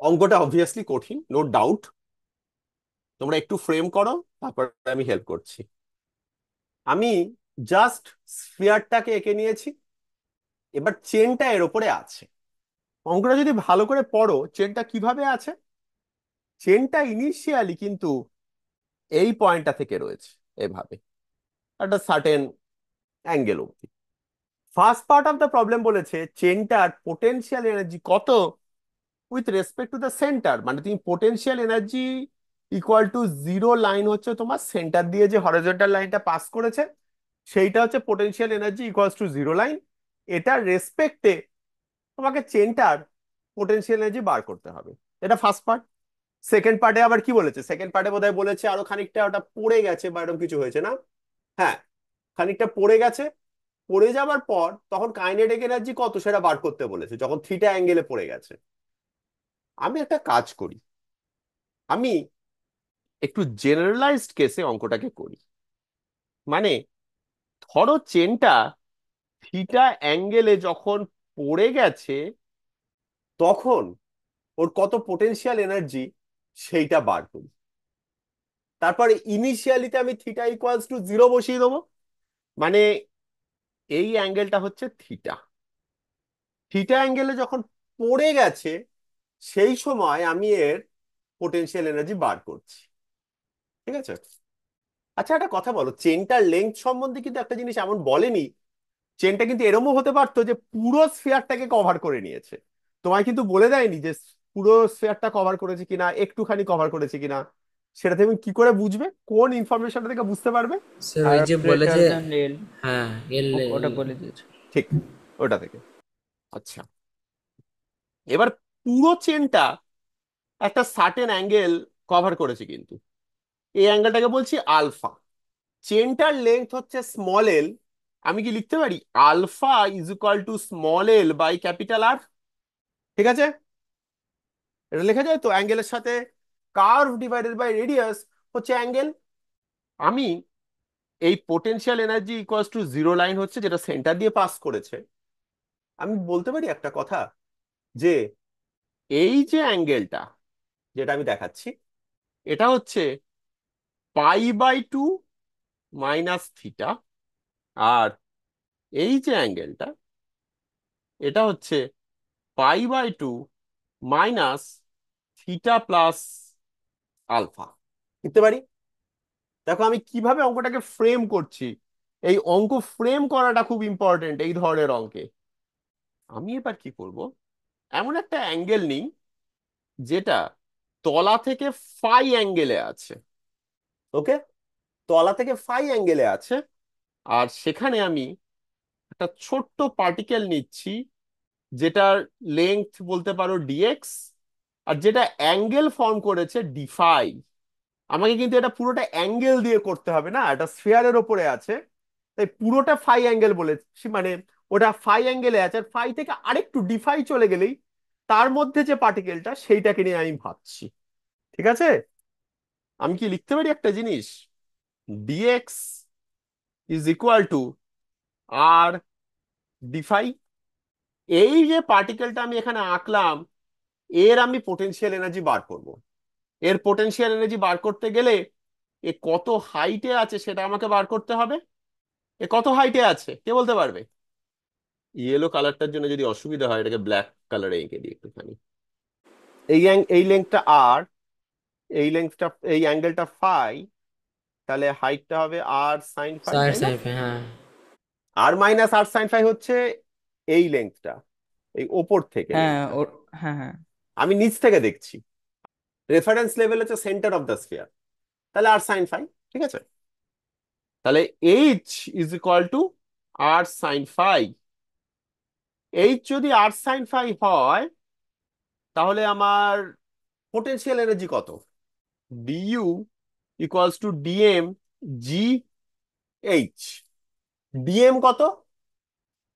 অঙ্কটা অবভিয়াসলি কঠিন, no doubt. তোমরা একটু ফ্রেম করো, তারপর আমি হেল্প করছি। আমি জাস্ট স্ফিয়ারটাকে এঁকে নিয়েছি, এবার চেনটা এর উপরে আছে। অঙ্কটা যদি ভালো করে পড়ো, চেনটা কিভাবে আছে, চেনটা ইনিশিয়ালি কিন্তু এই পয়েন্টটা থেকে রয়েছে এভাবে একটা সার্টেন অ্যাঙ্গেল অব্দি। First part of the problem বলেছে চেনটার পোটেনশিয়াল এনার্জি কত with respect to the centre, মানে তুমি potential energy equal to zero line হচ্ছে তোমার সেন্টার দিয়ে যে হরিজন্টাল লাইনটা পাস করেছে, সেইটা হচ্ছে potential energy equals to zero line. এটার রেসপেক্টে তোমাকে চেনটার পোটেনশিয়াল এনার্জি বার করতে হবে। এটা ফার্স্ট পার্ট। সেকেন্ড পার্টে আবার কি বলেছে, সেকেন্ড পার্টে বোধহয় বলেছে আরো খানিকটা ওটা পড়ে গেছে বা এরকম কিছু হয়েছে না? হ্যাঁ, খানিকটা পড়ে গেছে। পড়ে যাবার পর তখন কাইনেটিক এনার্জি কত সেটা বার করতে বলেছে, যখন থিটা অ্যাঙ্গেলে পড়ে গেছে। আমি একটা কাজ করি, আমি একটু জেনারেলাইজড কেসে অঙ্কটাকে করি। মানে ধরো চেনটা থিটা অ্যাঙ্গেলে যখন পড়ে গেছে, তখন ওর কত পোটেনশিয়াল এনার্জি সেইটা বার করি। তারপরে ইনিশিয়ালিতে আমি থিটা ইকুয়ালস টু জিরো বসিয়ে দেবো। মানে এই অ্যাঙ্গেলটা হচ্ছে থিটা, থিটা অ্যাঙ্গেলে যখন পড়ে গেছে সেই সময় আমি এর পোটেনশিয়াল এনার্জি বার করছি। ঠিক আছে? আচ্ছা একটা কথা বলো, চেনটার লেংথ সম্বন্ধে কিন্তু একটা জিনিস এমন বলেনি। চেনটা কিন্তু এরমও হতে পারতো যে পুরো স্ফিয়ারটাকে কভার করে নিয়েছে। তোমায় কিন্তু বলে দেয়নি যে পুরো স্ফিয়ারটা কভার করেছে কিনা, একটুখানি কভার করেছে কিনা। সেটা তুমি কি করে বুঝবে, কোন ইনফরমেশনটা থেকে বুঝতে পারবে? সে ওই হায়ার যে বলে গ্রেটার যে, দ্যান এল, হ্যাঁ এল, ওটা বলে দিয়েছে। ঠিক, ওটা থেকে। আচ্ছা, এবার পুরো চেনটা একটা সার্টেন অ্যাঙ্গেল কভার করেছে কিন্তু, এই অ্যাঙ্গেলটাকে বলছি আলফা। চেনটার লেন্থ হচ্ছে স্মল এল। আমি কি লিখতে পারি alpha is equal to small L by capital R? ঠিক আছে? এটা লেখা যায় তো, অ্যাঙ্গেলের সাথে কার্ভ ডিভাইডেড বাই রেডিয়াস হচ্ছে অ্যাঙ্গেল। আমি এই potential energy equals to zero line হচ্ছে যেটা সেন্টার দিয়ে পাস করেছে। আমি বলতে পারি একটা কথা, যে এই যে অ্যাঙ্গেলটা যেটা আমি দেখাচ্ছি, এটা হচ্ছে π/2 মাইনাস থিটা। আর এই যে অ্যাঙ্গেলটা, এটা হচ্ছে π/2 মাইনাস থিটা প্লাস আলফা। লিখতে পারি। দেখো আমি কিভাবে অঙ্কটাকে ফ্রেম করছি। এই অঙ্ক ফ্রেম করাটা খুব ইম্পর্টেন্ট এই ধরনের অঙ্কে। আমি এবার কি করব, এমন একটা অ্যাঙ্গেল নিই যেটা তলা থেকে ফাই অ্যাঙ্গেলে আছে। ওকে, তলা থেকে ফাই অ্যাঙ্গেলে আছে। আর সেখানে আমি একটা ছোট্ট পার্টিকেল নিচ্ছি, যেটার লেংথ বলতে পারো ডিএক্স, আর যেটা অ্যাঙ্গেল ফর্ম করেছে ডিফাই। আমাকে কিন্তু এটা পুরোটা অ্যাঙ্গেল দিয়ে করতে হবে না, এটা স্ফিয়ারের ওপরে আছে। তাই পুরোটা ফাই অ্যাঙ্গেল বলেছি, মানে ওটা ফাই অ্যাঙ্গেলে আছে, আর ফাই থেকে আরেকটু ডিফাই চলে গেলেই তার মধ্যে যে পার্টিকেলটা সেইটাকে নিয়ে আমি ভাবছি। ঠিক আছে? আমি কি লিখতে পারি একটা জিনিস, DX is equal to R D phi. এই যে পার্টিকেলটা আমি এখানে আঁকলাম, এর আমি পোটেনশিয়াল এনার্জি বার করব। এর পোটেনশিয়াল এনার্জি বার করতে গেলে এ কত হাইটে আছে সেটা আমাকে বার করতে হবে। এ কত হাইটে আছে কে বলতে পারবে? ইয়েলো কালারটার জন্য যদি অসুবিধা হয়, এটাকে ব্ল্যাক কালারে এঁকে দিই একটুখানি। এই লেন্থটা আর, এই লেন্থটা, এই অ্যাঙ্গেলটা ফাই, তাহলে হাইটটা হবে আর সাইন ফাই, সাইড তাই না? সাইড, হ্যাঁ। আর মাইনাস আর সাইন ফাই হচ্ছে এই লেন্থটা, এই ওপর থেকে হ্যাঁ লেন্থটা। ও, হ্যাঁ হ্যাঁ। আমি নিচ থেকে দেখছি, রেফারেন্স লেভেল হচ্ছে সেন্টার অফ দ্য স্ফিয়ার, তাহলে আর সাইন ফাই। ঠিক আছে? তাহলে H is equal to R sine phi. H যদি আর সাইন ফাই হয়, তাহলে আমার পোটেনশিয়াল এনার্জি কত? DU equals to DM G H. DM কত?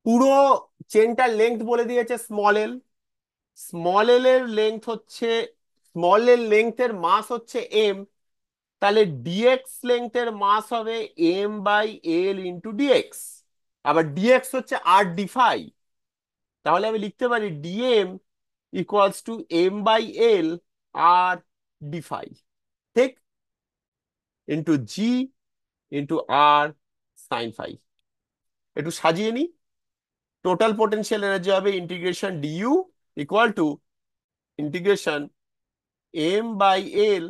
পুরো চেনটার লেংথ বলে দিয়েছে স্মল এল। স্মল এল এর লেংথ হচ্ছে, স্মল এল লেংথের মাস হচ্ছে এম। তাহলে ডিএক্স লেংথের মাস হবে M by L into DX. আবার ডিএক্স হচ্ছে আর ডি ফাই। তাহলে আমি লিখতে পারি DM equals to m/l R D phi, ঠিক, into G into R sine phi. একটু সাজিয়ে নি, টোটাল পোটেনশিয়াল এনার্জি হবে integration DU equal to integration m/l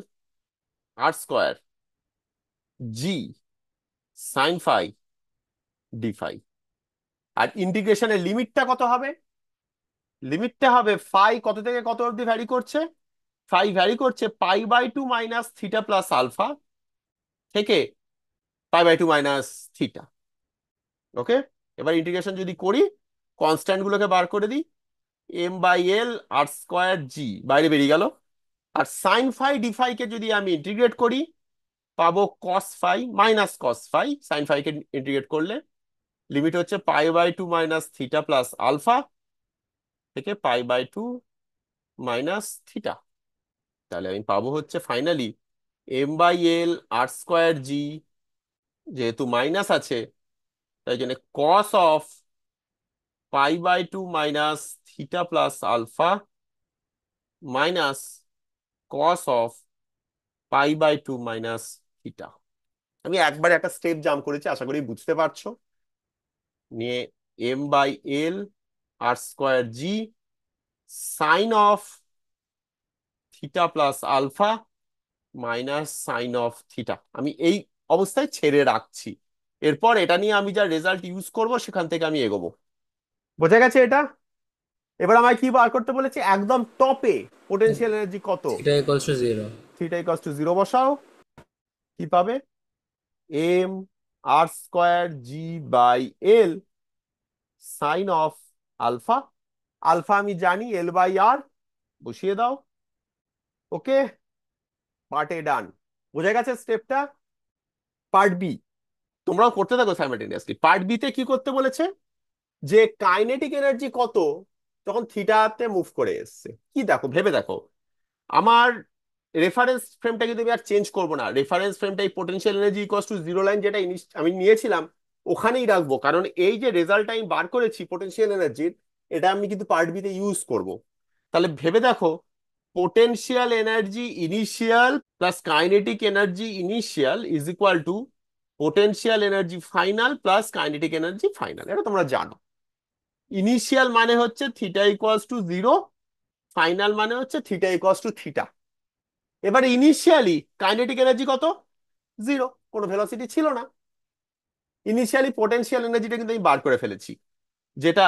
R square G sine phi D phi. আর ইন্টিগ্রেশনের লিমিটটা কত হবে? লিমিটটা হবে ফাই কত থেকে কত অবধি ভ্যারি করছে? ফাই ভ্যারি করছে π/2 মাইনাস থিটা প্লাস আলফা থেকে π/2 মাইনাস থিটা। ওকে, এবার ইন্টিগ্রেশন যদি করি, কনস্ট্যান্ট গুলোকে বার করে দিই, m/l আর স্কোয়ার জি বাইরে বেরিয়ে গেল, আর সাইন ফাই ডি ফাই কে যদি আমি ইন্টিগ্রেট করি পাবো cos phi minus cos phi. Sine phi কে ইন্টিগ্রেট করলে লিমিট হচ্ছে π/2 মাইনাস থিটা প্লাস আলফা থেকে π/2 মাইনাস থিটা। তাহলে আমি পাবো হচ্ছে ফাইনালি m/l আর স্কোয়ার জি, যেহেতু মাইনাস আছে তাই জন্য cos of π/2 minus theta plus alpha minus cos of π/2 minus theta. আমি একবারে একটা স্টেপ জাম্প করেছি, আশা করি বুঝতে পারছো। নিয়ে m/l R square G sine of theta plus alpha minus sine of theta আমি এই অবস্থায় ছেড়ে রাখছি। এরপর এটা নিয়ে আমি যা রেজাল্ট ইউজ করব সেখান থেকে আমি এগোবো। বোঝা গেছে এটা? এবার আমায় কি বার করতে বলেছে? একদম টপে পোটেনশিয়াল এনার্জি কত? Theta equals to zero. Theta equals to zero বসাও, কি পাবে? M R square G by L sine of alpha. Alpha আমি জানি l/r, বসিয়ে দাও। Okay, part A done. বোঝা গেছে স্টেপটা? পার্ট বি তোমরাও করতে থাকো সাইমালটেনিয়াসলি। পার্ট বি তে কি করতে বলেছে? যে কাইনেটিক এনার্জি কত যখন থিটাতে মুভ করে এসছে। কি দেখো, ভেবে দেখো, আমার রেফারেন্স ফ্রেমটা কিন্তু আমি আর চেঞ্জ করবো না। রেফারেন্স ফ্রেমটা এই potential energy equals to zero line যেটা আমি নিয়েছিলাম ওখানেই রাখবো, কারণ এই যে রেজাল্টটা আমি বার করেছি পোটেনশিয়াল এনার্জির, এটা আমি কিন্তু পার্ট বি তে ইউজ করব। তাহলে ভেবে দেখো, potential energy initial plus kinetic energy initial is equal two potential energy final plus kinetic energy final. এটা তোমরা জানো। ইনিশিয়াল মানে হচ্ছে theta equals to zero, final মানে হচ্ছে থিটা ইকুয়ালস টু থিটা। এবার ইনিশিয়ালি কাইনেটিক এনার্জি কত? জিরো, কোনো ভেলোসিটি ছিল না। ইনিশিয়ালি পোটেনশিয়াল এনার্জিটা কিন্তু আমি বার করে ফেলেছি, যেটা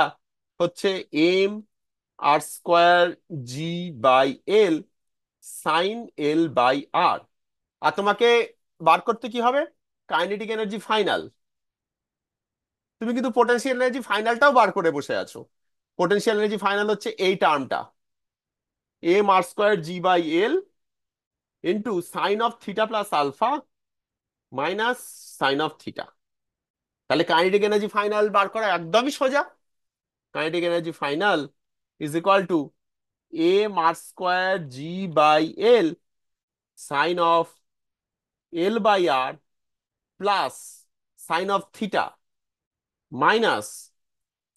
হচ্ছে M R square G by L sine L by R. আর তোমাকে বার করতে কি হবে? Kinetic energy final. তুমি কিন্তু পোটেনশিয়াল এনার্জি ফাইনালটাও বার করে বসে আছো। পোটেনশিয়াল এনার্জি ফাইনাল হচ্ছে এই টার্মটা, M R square G by L into sine of theta plus alpha minus sine of theta. তাহলে কাইনেটিক এনার্জি ফাইনাল বার করা একদমই সোজা। Kinetic energy final is equal to M R square G by L sine of L by R plus sine of theta minus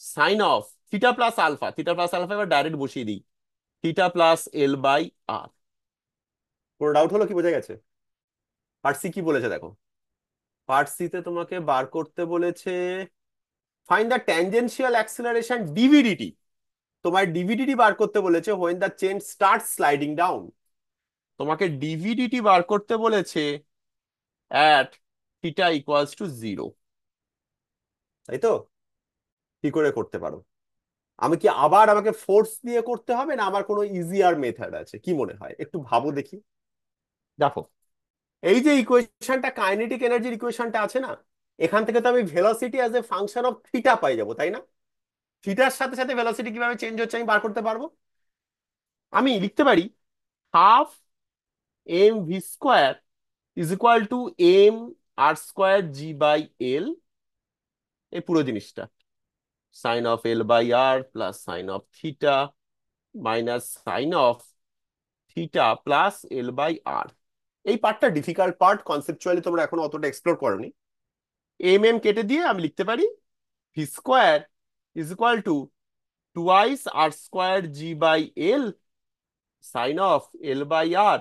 sine of theta plus alpha. Theta plus alpha এবার direct বসিয়ে দিই, theta plus L by R. কোনো doubt হলো? কি বোঝা গেছে? Part C কি বলেছে দেখো। পার্ট সি তে তোমাকে বার করতে বলেছে ফাইন্ড দ্য ট্যানজেনশিয়াল অ্যাক্সিলারেশন ডিভিডিটি। তোমার ডিভিডিটি বার করতে বলেছে when the chain start sliding down. তোমাকে ডিভিডিটি বার করতে বলেছে at theta equals to zero, তাই তো? কি করে করতে পারো? আমি কি আবার আমাকে ফোর্স দিয়ে করতে হবে, না আমার কোনো ইজিয়ার মেথড আছে? কি মনে হয় একটু ভাবো দেখি। দেখো, এই যে ইকুয়েশনটা কাইনেটিক এনার্জির ইকুয়েশনটা আছে না, এখান থেকে তো আমি velocity as a function of theta পাই যাবো, তাই না? থিটার সাথে সাথে ভেলোসিটি কিভাবে চেঞ্জ হচ্ছে আমি বার করতে পারবো। আমি লিখতে পারি half M V square is equal to M R square G by L, এই পুরো জিনিসটা sine of L by R plus sine of theta minus sine of theta plus L by R. এই পার্টটা ডিফিকাল্ট পার্ট, কনসেপচুয়ালি তোমরা এখন অতটা explore করোনি। M M কেটে দিয়ে আমি লিখতে পারি V square is equal to twice R square G by L sine of L by R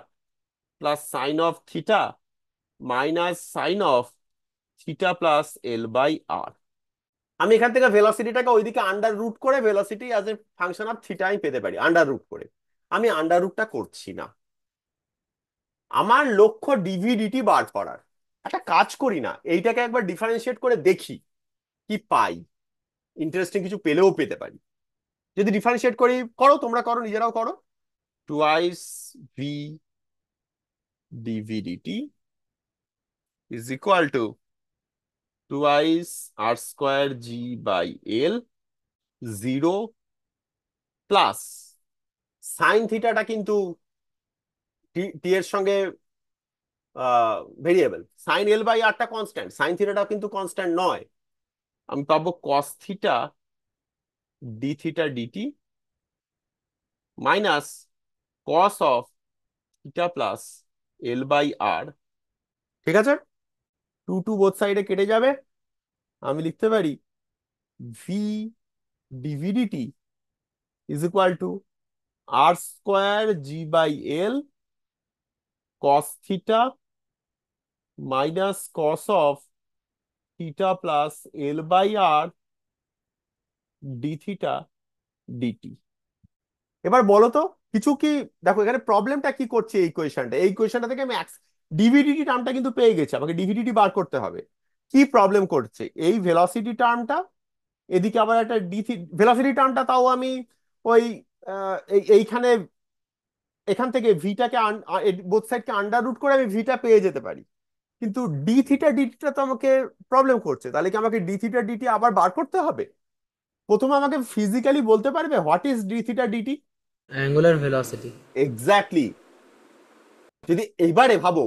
plus sine of theta minus sine of theta plus L by R. আমি এখান থেকে ভেলোসিটিটাকে ওইদিকে আন্ডার রুট করে velocity as a function of theta আমি পেতে পারি under root করে। আমি আন্ডার রুটটা করছি না, আমার লক্ষ্য ডিভিডিটি বার করার। একটা কাজ করি না, এইটাকে একবার ডিফারেন্সিয়েট করে দেখি কি পাই, ইন্টারেস্টিং কিছু পেলেও পেতে পারি। যদি ডিফারেন্সিয়েট করি, করো তোমরা, করো নিজেরাও করো। Twice V DVDT is equal to twice R square G by L, 0 plus sine থিটাটা কিন্তু টি এর সঙ্গে ভেরিয়েবল, সাইন এল বাই আরটা কনস্ট্যান্ট, সাইন থিটাটা কিন্তু কনস্ট্যান্ট নয়। আমি পাবো cos theta D theta DT minus cos of theta plus L by R. ঠিক আছে, টু টু বোথ সাইডে কেটে যাবে। আমি লিখতে পারি V DVDT is equal to R square G by L cos theta minus cos of theta plus L by R D theta DT. এবার বলো তো কিছু কি, দেখো এখানে প্রবলেমটা কি করছে এই ইকুয়েশনটা, এই ইকুয়েশনটা থেকে আমি ডিভিডিটি টার্মটা কিন্তু পেয়ে গেছি, আমাকে ডিভিডিটি বার করতে হবে। কি প্রবলেম করছে, এই ভেলোসিটি টার্মটা, এদিকে আবার একটা ভেলোসিটি টার্মটা, তাও আমি ওই এইখানে এখান থেকে ভিটাকে বোথ সাইডকে আন্ডার রুট করে আমি ভিটা পেয়ে যেতে পারি। কিন্তু ডি থিটা ডিটিটা তো আমাকে প্রবলেম করছে, তাহলে কি আমাকে ডি থিটা ডিটি আবার বার করতে হবে? প্রথমে আমাকে ফিজিক্যালি বলতে পারবে what is D theta DT? Angular velocity. Exactly. যদি এইবারে ভাবো,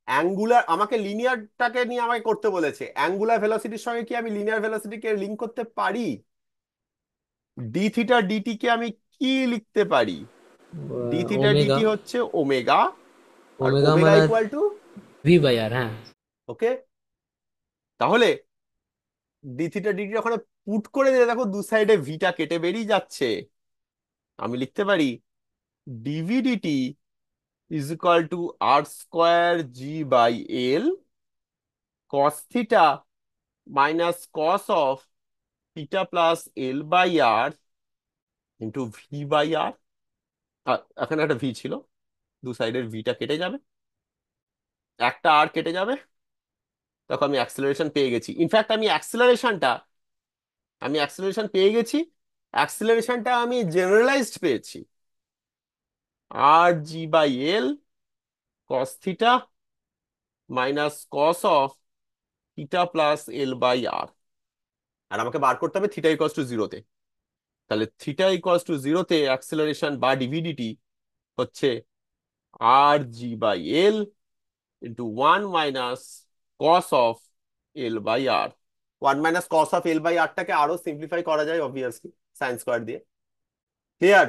অ্যাঙ্গুলার, আমাকে লিনিয়ারটাকে নিয়ে আমাকে করতে বলেছে, অ্যাঙ্গুলার ভেলোসিটির সঙ্গে কি আমি লিনিয়ার ভেলোসিটিকে লিঙ্ক করতে পারি? ডি থিটা ডিটি কে আমি কি লিখতে পারি? D theta omega. ডিটি হচ্ছে ওমেগা, আর ওমেগা ওমেগা মানে ইকুয়াল টু, ভি বাই আর, হ্যাঁ। ওকে, তাহলে ডি থিটা ডিটি ওখানে পুট করে দিলে দেখো দু সাইডে ভিটা কেটে বেরিয়ে যাচ্ছে। আমি লিখতে পারি DVDT is equal to R square G by L cos theta minus cos of theta plus L by R into V by R. এখানে একটা ভি ছিল, দু সাইডের ভিটা কেটে যাবে, একটা আর কেটে যাবে, তখন আমি অ্যাক্সেলারেশন পেয়ে গেছি। ইনফ্যাক্ট আমি অ্যাক্সেলারেশন পেয়ে গেছি, অ্যাক্সেলারেশনটা আমি জেনারেলাইজড পেয়েছি, R G by L cos theta minus cos of theta plus L by R. আর আমাকে বার করতে হবে থিটা ইকুয়ালস টু জিরোতে। তাহলে থিটা ইকুয়ালস টু জিরোতে অ্যাক্সেলারেশন বা ডিভিডিটি হচ্ছে R G by L into 1 minus cos of L by R. 1 minus cos of L by আরটাকে আরো সিম্পলিফাই করা যায় অবভিয়াসলি সাইন স্কোয়ার দিয়ে। ক্লিয়ার?